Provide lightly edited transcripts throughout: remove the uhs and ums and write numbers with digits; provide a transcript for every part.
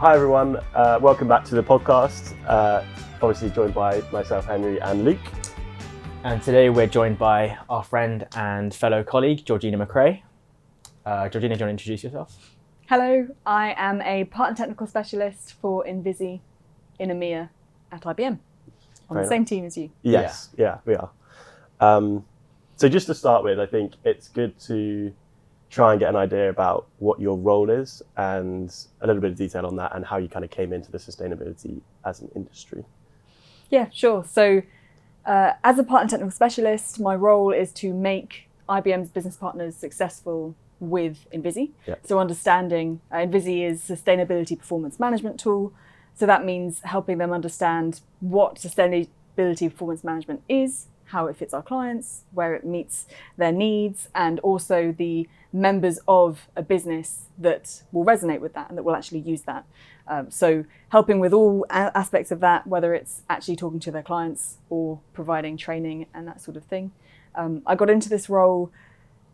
Hi everyone, welcome back to the podcast. Obviously joined by myself, Henry, and Luke. And today we're joined by our friend and fellow colleague, Georgina McRae. Georgina, do you want to introduce yourself? Hello, I am a partner technical specialist for Invisi in EMEA at IBM, on the same team as you. Yes, yeah we are. So just to start with, I think it's good to try and get an idea about what your role is and a little bit of detail on that and how you kind of came into the sustainability as an industry. Yeah, sure. So as a partner technical specialist, my role is to make IBM's business partners successful with Invisi. Yep. So understanding Invisi is a sustainability performance management tool. So that means helping them understand what sustainability performance management is, how it fits our clients, where it meets their needs, and also the members of a business that will resonate with that and that will actually use that. So helping with all aspects of that, whether it's actually talking to their clients or providing training and that sort of thing. I got into this role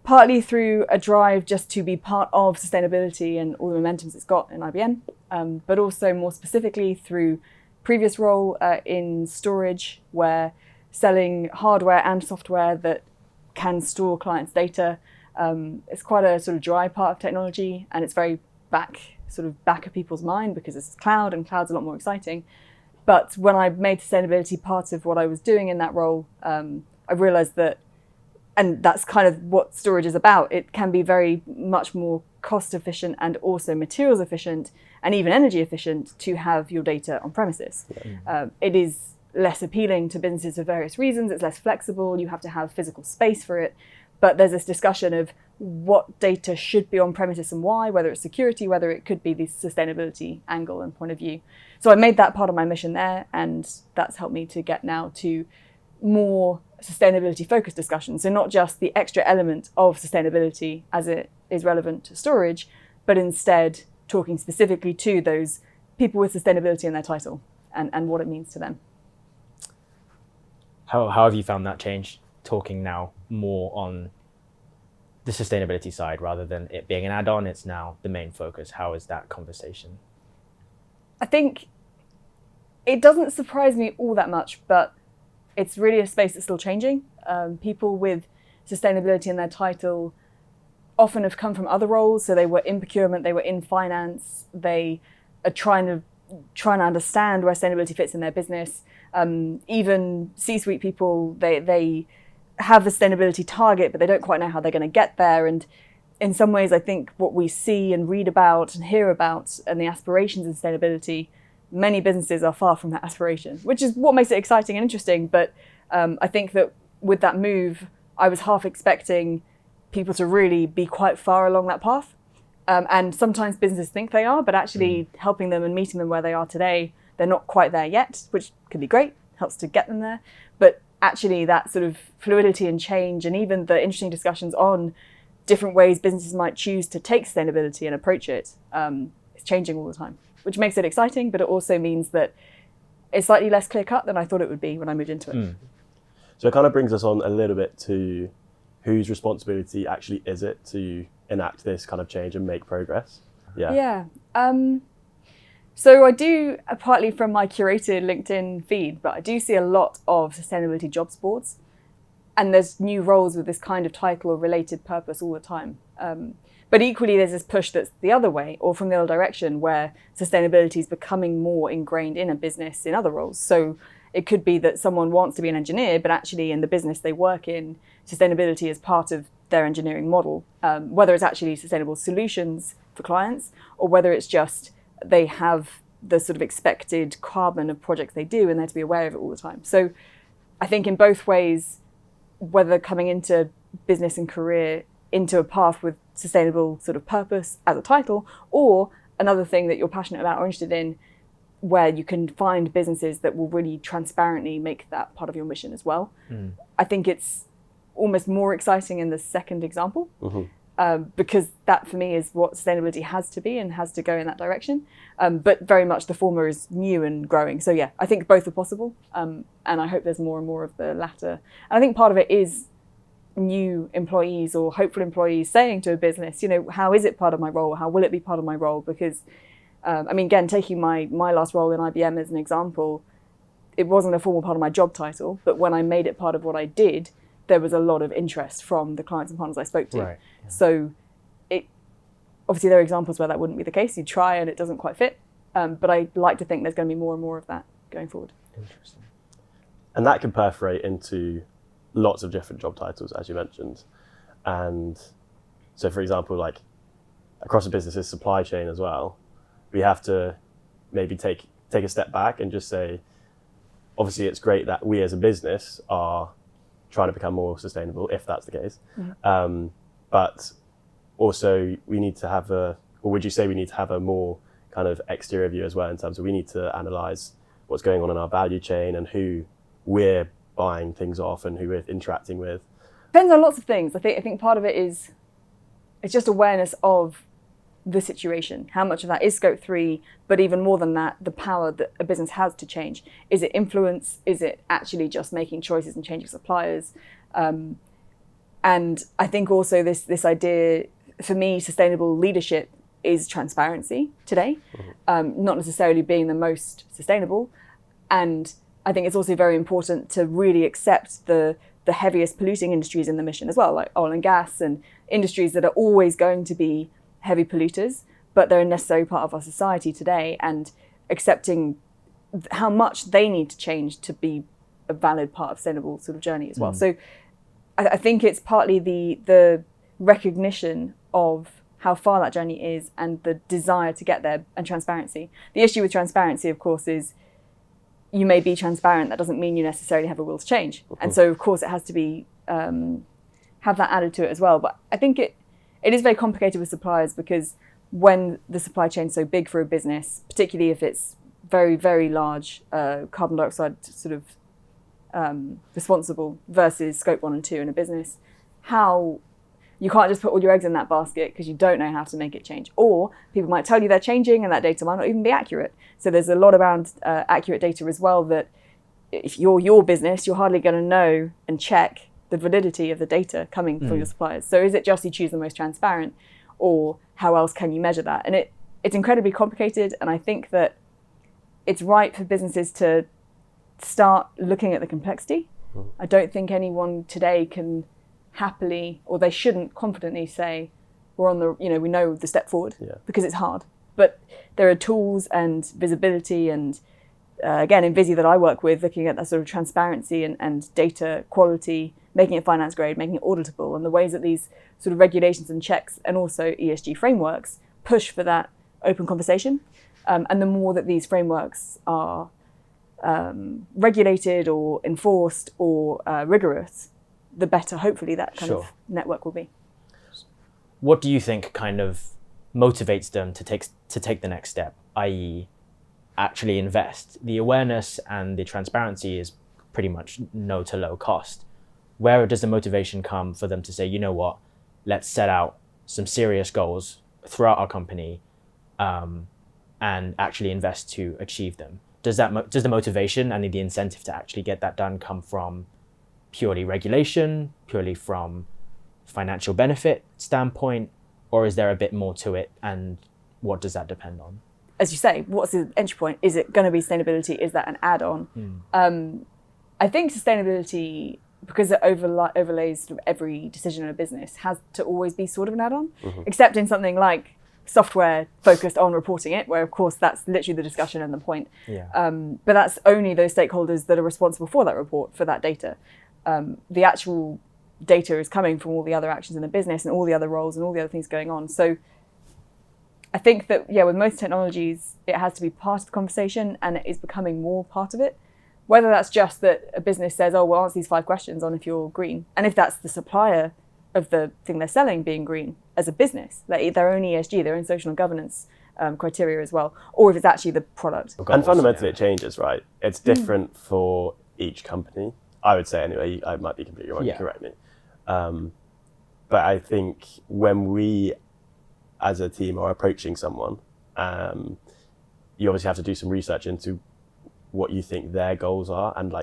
partly through a drive just to be part of sustainability and all the momentums it's got in IBM, but also more specifically through previous role in storage, where selling hardware and software that can store clients' data. It's quite a sort of dry part of technology, and it's very back of people's mind because it's cloud, and cloud's a lot more exciting. But when I made sustainability part of what I was doing in that role, I realized that, and that's kind of what storage is about, it can be very much more cost efficient and also materials efficient and even energy efficient to have your data on premises. Yeah. It is less appealing to businesses for various reasons. It's less flexible. You have to have physical space for it. But there's this discussion of what data should be on premises and why, whether it's security, whether it could be the sustainability angle and point of view. So I made that part of my mission there, and that's helped me to get now to more sustainability focused discussions. So not just the extra element of sustainability as it is relevant to storage, but instead talking specifically to those people with sustainability in their title and what it means to them. How have you found that change, talking now more on the sustainability side rather than it being an add-on? It's now the main focus. How is that conversation? I think it doesn't surprise me all that much, but it's really a space that's still changing. People with sustainability in their title often have come from other roles. So they were in procurement, they were in finance, they are trying to understand where sustainability fits in their business. Even C-suite people, they have a sustainability target, but they don't quite know how they're going to get there. And in some ways, I think what we see and read about and hear about and the aspirations in sustainability, many businesses are far from that aspiration, which is what makes it exciting and interesting. But I think that with that move, I was half expecting people to really be quite far along that path. And sometimes businesses think they are, but actually helping them and meeting them where they are today, they're not quite there yet, which can be great, helps to get them there. But actually that sort of fluidity and change, and even the interesting discussions on different ways businesses might choose to take sustainability and approach it, is changing all the time, which makes it exciting, but it also means that it's slightly less clear cut than I thought it would be when I moved into it. So it kind of brings us on a little bit to whose responsibility actually is it to enact this kind of change and make progress? Yeah. So I do, partly from my curated LinkedIn feed, but I do see a lot of sustainability jobs boards, and there's new roles with this kind of title or related purpose all the time. But equally, there's this push that's the other way, or from the other direction, where sustainability is becoming more ingrained in a business in other roles. So it could be that someone wants to be an engineer, but actually in the business they work in, sustainability is part of their engineering model, whether it's actually sustainable solutions for clients, or whether it's just they have the sort of expected carbon of projects they do and they're to be aware of it all the time. So I think in both ways, whether coming into business and career into a path with sustainable sort of purpose as a title, or another thing that you're passionate about or interested in, where you can find businesses that will really transparently make that part of your mission as well. I think it's almost more exciting in the second example, because that for me is what sustainability has to be and has to go in that direction. But very much the former is new and growing. So yeah, I think both are possible. And I hope there's more and more of the latter. And I think part of it is new employees or hopeful employees saying to a business, you know, how is it part of my role? How will it be part of my role? Because Again, taking my last role in IBM as an example, it wasn't a formal part of my job title, but when I made it part of what I did, there was a lot of interest from the clients and partners I spoke to. Right. Yeah. So obviously there are examples where that wouldn't be the case. You try and it doesn't quite fit. But I like to think there's going to be more and more of that going forward. Interesting. And that can perforate into lots of different job titles, as you mentioned. And so, for example, like across the business's supply chain as well, we have to maybe take a step back and just say, obviously it's great that we as a business are trying to become more sustainable, if that's the case. Mm-hmm. But also we need to have or would you say we need to have a more kind of exterior view as well, in terms of we need to analyze what's going on in our value chain and who we're buying things off and who we're interacting with? Depends on lots of things. I think part of it is it's just awareness of the situation. How much of that is scope 3, but even more than that, the power that a business has to change. Is it influence? Is it actually just making choices and changing suppliers? And I think also this idea, for me, sustainable leadership is transparency today, not necessarily being the most sustainable. And I think it's also very important to really accept the heaviest polluting industries in the mission as well, like oil and gas and industries that are always going to be heavy polluters, but they're a necessary part of our society today, and accepting how much they need to change to be a valid part of sustainable sort of journey as well. So I think it's partly the recognition of how far that journey is and the desire to get there, and transparency. The issue with transparency, of course, is you may be transparent, that doesn't mean you necessarily have a will to change. And so, of course, it has to be have that added to it as well. But I think it is very complicated with suppliers, because when the supply chain is so big for a business, particularly if it's very, very large carbon dioxide sort of responsible versus scope 1 and 2 in a business, how you can't just put all your eggs in that basket because you don't know how to make it change. Or people might tell you they're changing and that data might not even be accurate. So there's a lot around accurate data as well, that if you're your business, you're hardly going to know and check the validity of the data coming from your suppliers. So is it just you choose the most transparent, or how else can you measure that? And it's incredibly complicated, and I think that it's right for businesses to start looking at the complexity. I don't think anyone today can happily, or they shouldn't confidently say we're on the, we know the step forward, because it's hard. But there are tools and visibility and again, in Visi that I work with, looking at that sort of transparency and data quality, making it finance grade, making it auditable, and the ways that these sort of regulations and checks and also ESG frameworks push for that open conversation. And the more that these frameworks are regulated or enforced or rigorous, the better, hopefully, that kind of network will be. What do you think kind of motivates them to take the next step, i.e. actually invest? The awareness and the transparency is pretty much no to low cost. Where does the motivation come for them to say, you know what, let's set out some serious goals throughout our company and actually invest to achieve them? Does the motivation and the incentive to actually get that done come from purely regulation, purely from financial benefit standpoint, or is there a bit more to it, and what does that depend on? As you say, what's the entry point? Is it going to be sustainability? Is that an add-on? I think sustainability, because it overlays sort of every decision in a business, has to always be sort of an add-on, except in something like software focused on reporting it, where of course that's literally the discussion and the point. But that's only those stakeholders that are responsible for that report, for that data. The actual data is coming from all the other actions in the business and all the other roles and all the other things going on. So I think that, with most technologies, it has to be part of the conversation, and it is becoming more part of it. Whether that's just that a business says, oh, we'll answer these 5 questions on if you're green. And if that's the supplier of the thing they're selling being green as a business, like their own ESG, their own social and governance criteria as well, or if it's actually the product. And fundamentally it changes, right? It's different for each company, I would say anyway. I might be completely wrong, correct me. But I think when we as a team are approaching someone, you obviously have to do some research into what you think their goals are, and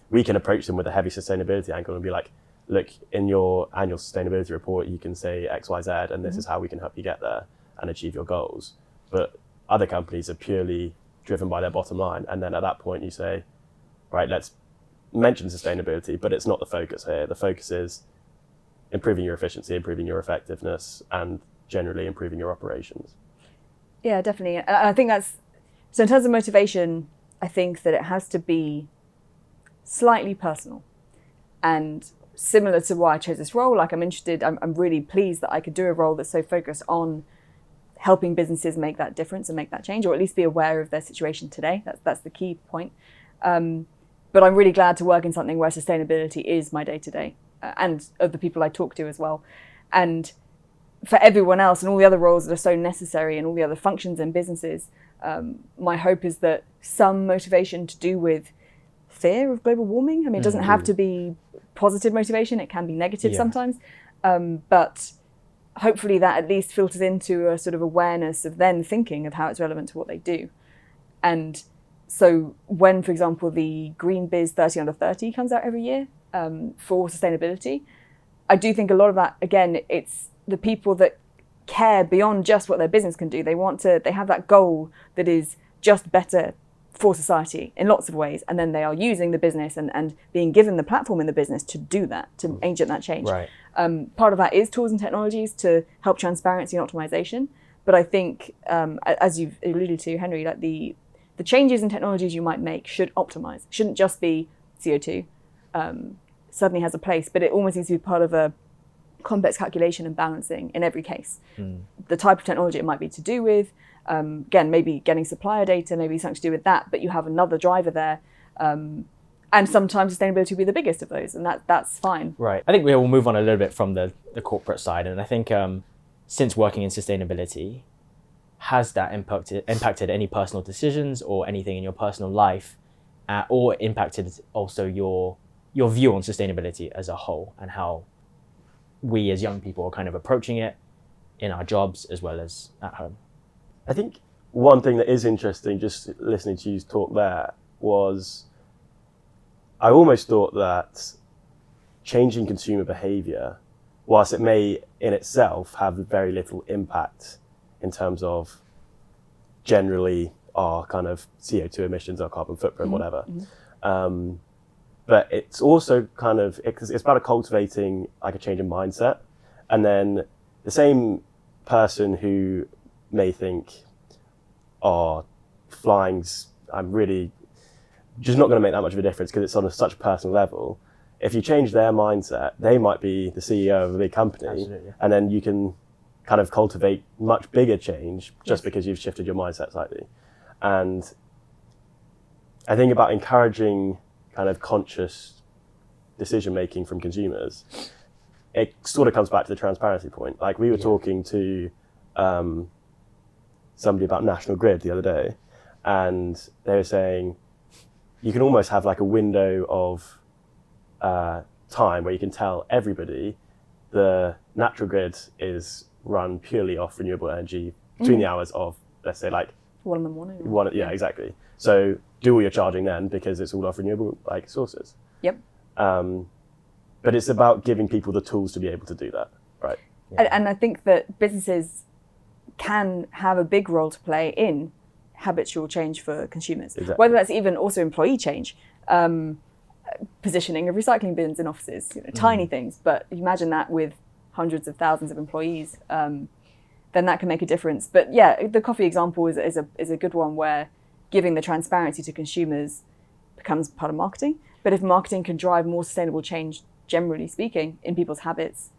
we can approach them with a heavy sustainability angle and be like, look, in your annual sustainability report you can say X, Y, Z, and this is how we can help you get there and achieve your goals. But other companies are purely driven by their bottom line. And then at that point you say, right, let's mention sustainability, but it's not the focus here. The focus is improving your efficiency, improving your effectiveness, and generally improving your operations. Yeah, definitely. And I think so in terms of motivation, I think that it has to be slightly personal. And similar to why I chose this role, like I'm really pleased that I could do a role that's so focused on helping businesses make that difference and make that change, or at least be aware of their situation today. That's the key point. But I'm really glad to work in something where sustainability is my day-to-day, and of the people I talk to as well. And for everyone else and all the other roles that are so necessary and all the other functions in businesses, my hope is that some motivation to do with fear of global warming. I mean, it doesn't have to be positive motivation. It can be negative sometimes. But hopefully that at least filters into a sort of awareness of then thinking of how it's relevant to what they do. And so when, for example, the Green Biz 30 under 30 comes out every year for sustainability, I do think a lot of that, again, it's the people that care beyond just what their business can do. They have that goal that is just better for society in lots of ways. And then they are using the business and being given the platform in the business to do that, to agent that change. Right. Part of that is tools and technologies to help transparency and optimization. But I think, as you've alluded to, Henry, like the changes in technologies you might make should optimize. It shouldn't just be CO2. Certainly has a place, but it almost needs to be part of a complex calculation and balancing in every case. The type of technology it might be to do with, again, maybe getting supplier data, maybe something to do with that, but you have another driver there. And sometimes sustainability will be the biggest of those, and that's fine. Right. I think we will move on a little bit from the corporate side, and I think since working in sustainability, has that impacted any personal decisions or anything in your personal life, or impacted also your view on sustainability as a whole, and how we as young people are kind of approaching it in our jobs as well as at home? I think one thing that is interesting, just listening to you talk there, was I almost thought that changing consumer behavior, whilst it may in itself have very little impact in terms of generally our kind of CO2 emissions, our carbon footprint, whatever. But it's also kind of, it's about cultivating like a change in mindset. And then the same person who may think, oh, flying's, I'm really just not going to make that much of a difference because it's on such a personal level. If you change their mindset, they might be the CEO of a big company. Absolutely. And then you can kind of cultivate much bigger change just because you've shifted your mindset slightly. And I think about encouraging kind of conscious decision making from consumers, it sort of comes back to the transparency point. Like we were talking to somebody about National Grid the other day, and they were saying you can almost have like a window of time where you can tell everybody the natural grid is run purely off renewable energy between the hours of, let's say, like 1 in the morning. Yeah, exactly. So do all your charging then because it's all off renewable like sources. Yep. But it's about giving people the tools to be able to do that, right? Yeah. And I think that businesses can have a big role to play in habitual change for consumers, whether that's even also employee change, positioning of recycling bins in offices, tiny things. But you imagine that with hundreds of thousands of employees, then that can make a difference. But yeah, the coffee example is a good one where giving the transparency to consumers becomes part of marketing. But if marketing can drive more sustainable change, generally speaking, in people's habits,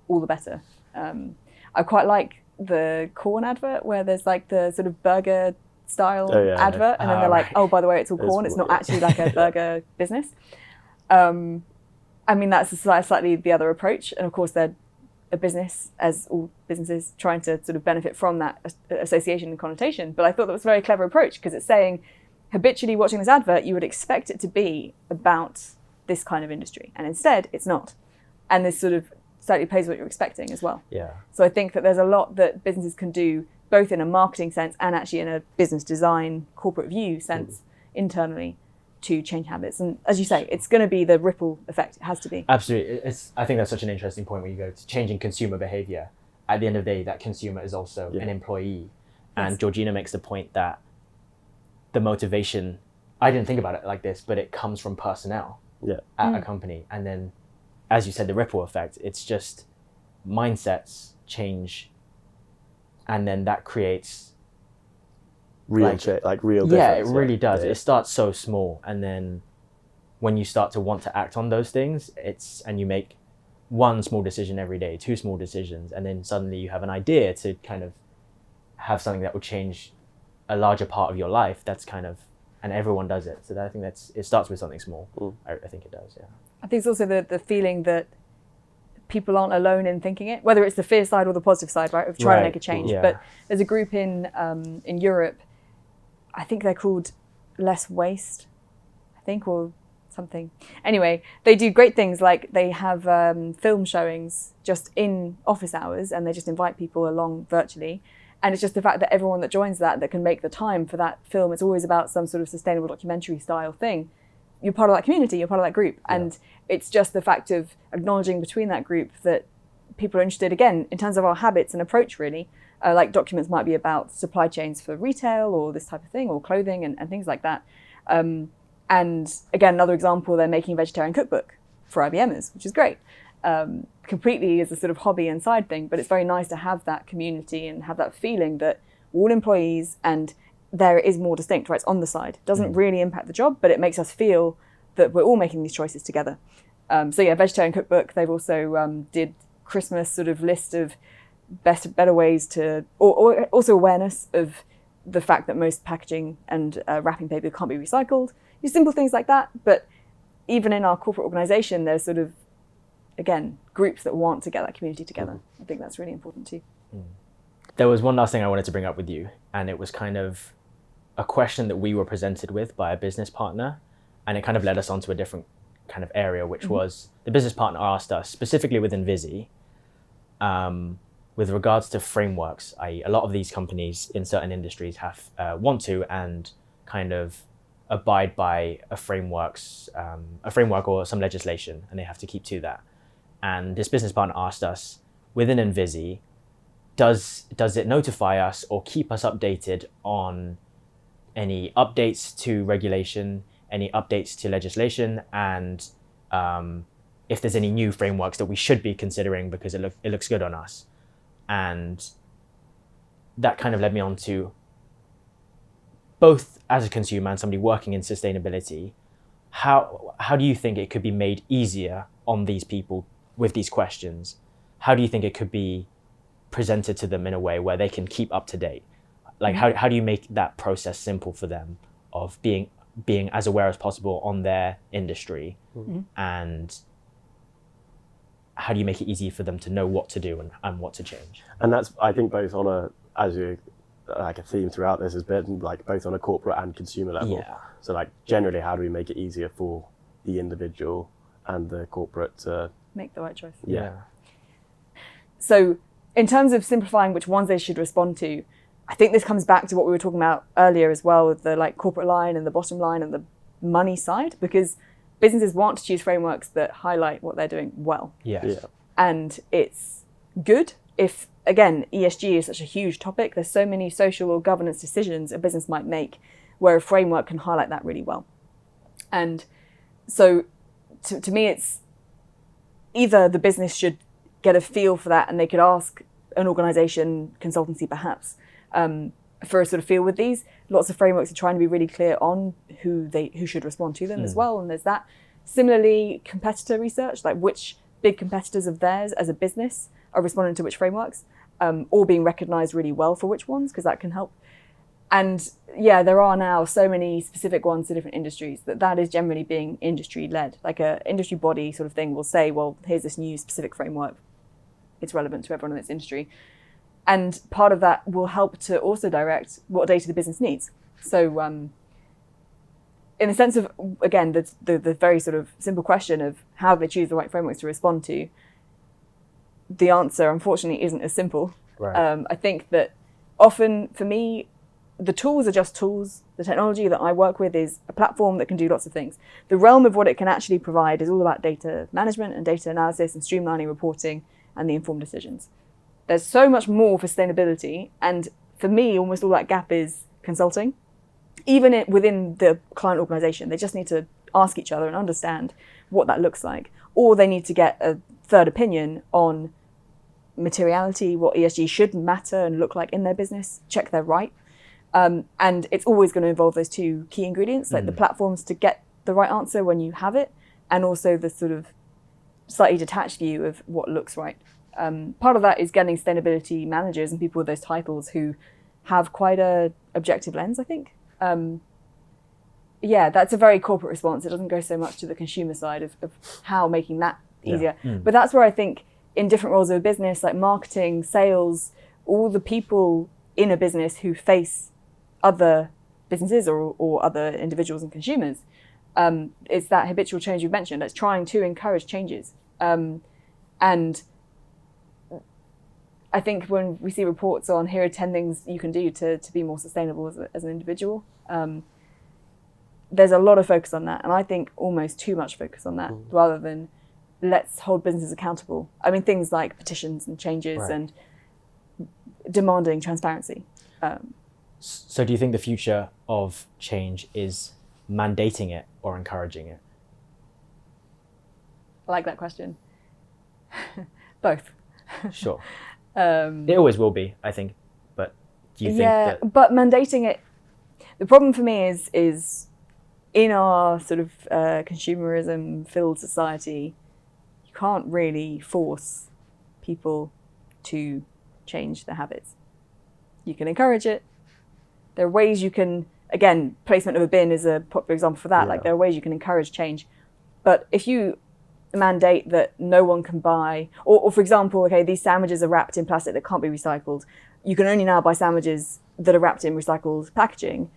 all the better. I quite like the corn advert where there's like the sort of burger style advert, and then they're like, oh, by the way, it's all corn. It's not actually like a burger business. I mean, that's slightly the other approach. And of course, they're a business, as all businesses, trying to sort of benefit from that association and connotation. But I thought that was a very clever approach because it's saying, habitually watching this advert, you would expect it to be about this kind of industry. And instead, it's not. And this sort of slightly plays what you're expecting as well. Yeah. So I think that there's a lot that businesses can do, both in a marketing sense and actually in a business design, corporate view sense, internally, to change habits. And as you say, it's going to be the ripple effect. It has to be. Absolutely. I think that's such an interesting point when you go to changing consumer behavior. At the end of the day, that consumer is also an employee. And Georgina makes the point that the motivation, I didn't think about it like this, but it comes from personnel at a company. And then, as you said, the ripple effect, it's just mindsets change, and then that creates real difference. Yeah, it really does. It starts so small, and then when you start to want to act on those things, and you make one small decision every day, 2 small decisions, and then suddenly you have an idea to kind of have something that will change a larger part of your life. That's kind of, and everyone does it. So I think it starts with something small. I think it does, yeah. I think it's also the feeling that people aren't alone in thinking it, whether it's the fear side or the positive side, right, of trying to make a change. Yeah. But there's a group in Europe, I think they're called Less Waste, I think, or something. Anyway, they do great things, like they have film showings just in office hours, and they just invite people along virtually. And it's just the fact that everyone that joins that can make the time for that film, it's always about some sort of sustainable documentary style thing. You're part of that community, you're part of that group. Yeah. And it's just the fact of acknowledging between that group that people are interested, again, in terms of our habits and approach, really. Like documents might be about supply chains for retail or this type of thing, or clothing and things like that. And again, another example, they're making a vegetarian cookbook for IBMers, which is great. Completely as a sort of hobby and side thing, but it's very nice to have that community and have that feeling that we're all employees and there is more distinct, right? It's on the side. It doesn't really impact the job, but it makes us feel that we're all making these choices together. So yeah, vegetarian cookbook. They've also did Christmas sort of list of better ways to, or also awareness of the fact that most packaging and wrapping paper can't be recycled. Just simple things like that. But even in our corporate organization, there's sort of, again, groups that want to get that community together. I think that's really important too. There was one last thing I wanted to bring up with you, and it was kind of a question that we were presented with by a business partner, and it kind of led us onto a different kind of area, which was the business partner asked us, specifically within Visi, with regards to frameworks, i.e. a lot of these companies in certain industries have want to and kind of abide by a framework or some legislation, and they have to keep to that. And this business partner asked us, within Envisi, does it notify us or keep us updated on any updates to regulation, any updates to legislation, and if there's any new frameworks that we should be considering because it looks good on us? And that kind of led me on to, both as a consumer and somebody working in sustainability, how do you think it could be made easier on these people with these questions? How do you think it could be presented to them in a way where they can keep up to date? Like, how do you make that process simple for them of being as aware as possible on their industry? And how do you make it easy for them to know what to do and what to change? And that's, I think, both on like a theme throughout this has been like both on a corporate and consumer level. Yeah. So like generally, how do we make it easier for the individual and the corporate to make the right choice? Yeah. So in terms of simplifying which ones they should respond to, I think this comes back to what we were talking about earlier as well, with the like corporate line and the bottom line and the money side, because businesses want to choose frameworks that highlight what they're doing well. Yes. Yeah. And it's good if, again, ESG is such a huge topic. There's so many social or governance decisions a business might make where a framework can highlight that really well. And so to me, it's either the business should get a feel for that and they could ask an organization, consultancy perhaps, for a sort of feel with these. Lots of frameworks are trying to be really clear on who should respond to them as well. And there's that. Similarly, competitor research, like which big competitors of theirs as a business are responding to which frameworks, or being recognized really well for which ones, because that can help. And yeah, there are now so many specific ones to different industries that is generally being industry led. Like a industry body sort of thing will say, well, here's this new specific framework. It's relevant to everyone in this industry. And part of that will help to also direct what data the business needs. So in the sense of, again, the very sort of simple question of how they choose the right frameworks to respond to, the answer, unfortunately, isn't as simple. Right. I think that often, for me, the tools are just tools. The technology that I work with is a platform that can do lots of things. The realm of what it can actually provide is all about data management and data analysis and streamlining reporting and the informed decisions. There's so much more for sustainability, and for me, almost all that gap is consulting. Even within the client organization, they just need to ask each other and understand what that looks like. Or they need to get a third opinion on materiality, what ESG should matter and look like in their business, check they're right. And it's always going to involve those two key ingredients, like the platforms to get the right answer when you have it, and also the sort of slightly detached view of what looks right. Part of that is getting sustainability managers and people with those titles who have quite a objective lens, I think. That's a very corporate response. It doesn't go so much to the consumer side of how making that easier. But that's where I think in different roles of a business, like marketing, sales, all the people in a business who face other businesses or other individuals and consumers, it's that habitual change you mentioned. It's trying to encourage changes. And I think when we see reports on here are 10 things you can do to be more sustainable as an individual, there's a lot of focus on that. And I think almost too much focus on that rather than let's hold businesses accountable. I mean, things like petitions and changes and demanding transparency. So do you think the future of change is mandating it or encouraging it? I like that question. Both. Sure. It always will be, I think. But do you think that... but mandating it, the problem for me is in our sort of consumerism-filled society, you can't really force people to change their habits. You can encourage it. There are ways you can, again, placement of a bin is a popular example for that. Like there are ways you can encourage change. But if you mandate that no one can buy, or for example, okay, these sandwiches are wrapped in plastic that can't be recycled. You can only now buy sandwiches that are wrapped in recycled packaging.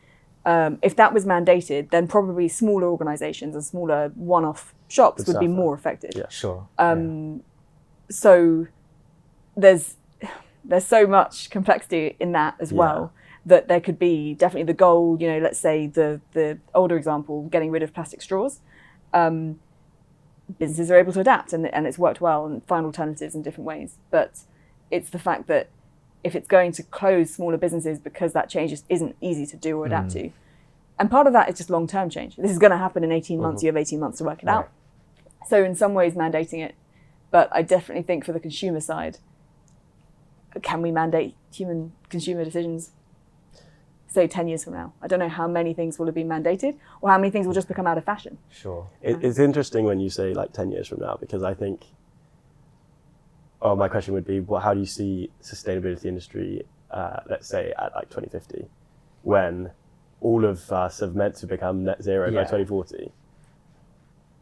If that was mandated, then probably smaller organizations and smaller one-off shops would be more affected. Yeah, sure. So there's so much complexity in that as well, that there could be definitely the goal, let's say the older example, getting rid of plastic straws. Businesses are able to adapt and it's worked well and find alternatives in different ways. But it's the fact that if it's going to close smaller businesses because that change just isn't easy to do or adapt to. And part of that is just long-term change. This is going to happen in 18 months. You have 18 months to work it out. So in some ways mandating it, but I definitely think for the consumer side, can we mandate human consumer decisions, say 10 years from now? I don't know how many things will have been mandated or how many things will just become out of fashion. Sure. It's interesting when you say like 10 years from now, because I think, my question would be, how do you see sustainability industry, let's say at like 2050, when all of us have meant to become net zero by 2040?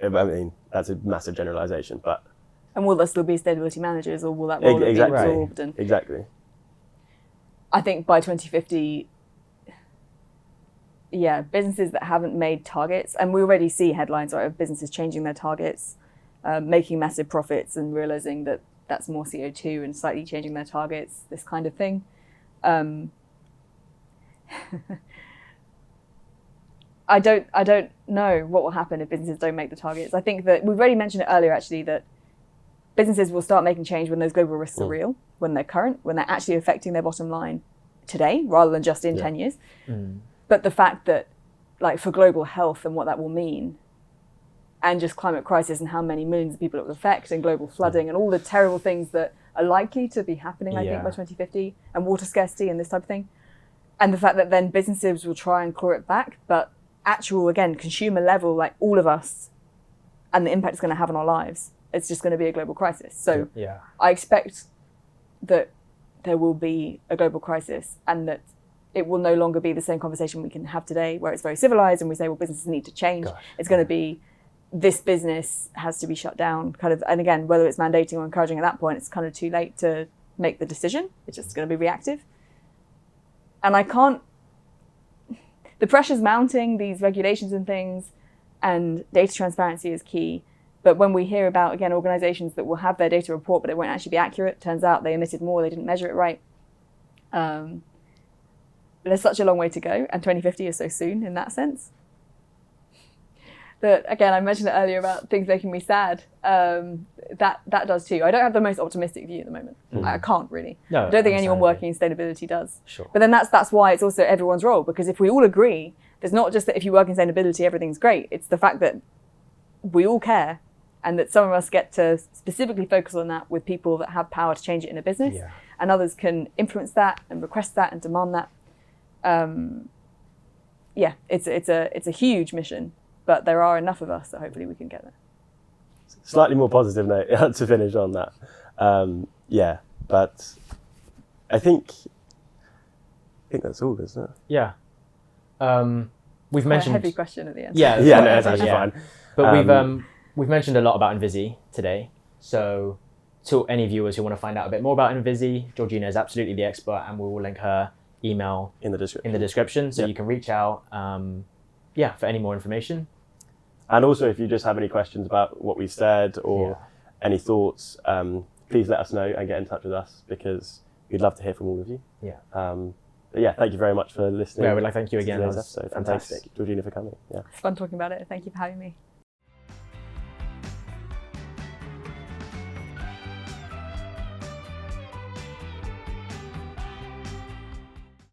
I mean, that's a massive generalization, but... And will there still be sustainability managers, or will that role be absorbed? And exactly. I think by 2050, businesses that haven't made targets, and we already see headlines of businesses changing their targets, making massive profits and realizing that that's more CO2 and slightly changing their targets, this kind of thing. I don't know what will happen if businesses don't make the targets. I think that we've already mentioned it earlier, actually, that businesses will start making change when those global risks are real, when they're current, when they're actually affecting their bottom line today, rather than just in 10 years. But the fact that, like, for global health and what that will mean, and just climate crisis and how many millions of people it will affect, and global flooding and all the terrible things that are likely to be happening, I think, by 2050, and water scarcity and this type of thing. And the fact that then businesses will try and claw it back, but actual, again, consumer level, like all of us, and the impact it's going to have on our lives, it's just going to be a global crisis. So I expect that there will be a global crisis, and that it will no longer be the same conversation we can have today where it's very civilized and we say, well, businesses need to change. It's going to be, this business has to be shut down, kind of. And again, whether it's mandating or encouraging at that point, it's kind of too late to make the decision. It's just going to be reactive. And the pressure's mounting, these regulations and things, and data transparency is key. But when we hear about, again, organizations that will have their data report, but it won't actually be accurate, turns out they emitted more, they didn't measure it right. There's such a long way to go, and 2050 is so soon in that sense. that, again, I mentioned it earlier about things making me sad. That does too. I don't have the most optimistic view at the moment. I can't really. No, I don't think anyone working in sustainability does. Sure. But then that's why it's also everyone's role, because if we all agree, there's not just that if you work in sustainability, everything's great. It's the fact that we all care, and that some of us get to specifically focus on that with people that have power to change it in a business, and others can influence that and request that and demand that. It's a huge mission, but there are enough of us that hopefully we can get there. Slightly more positive note to finish on that. But I think that's all, isn't it? Yeah. We've mentioned a heavy question at the end. No, that's actually fine. But we've mentioned a lot about Invisi today. So to any viewers who want to find out a bit more about Invisi, Georgina is absolutely the expert, and we will link her email in the description, so you can reach out for any more information. And also, if you just have any questions about what we said or any thoughts, please let us know and get in touch with us, because we'd love to hear from all of you. Thank you very much for listening. Yeah, we'd like to thank you again. That was fantastic, Georgina, for coming. It's fun talking about it. Thank you for having me.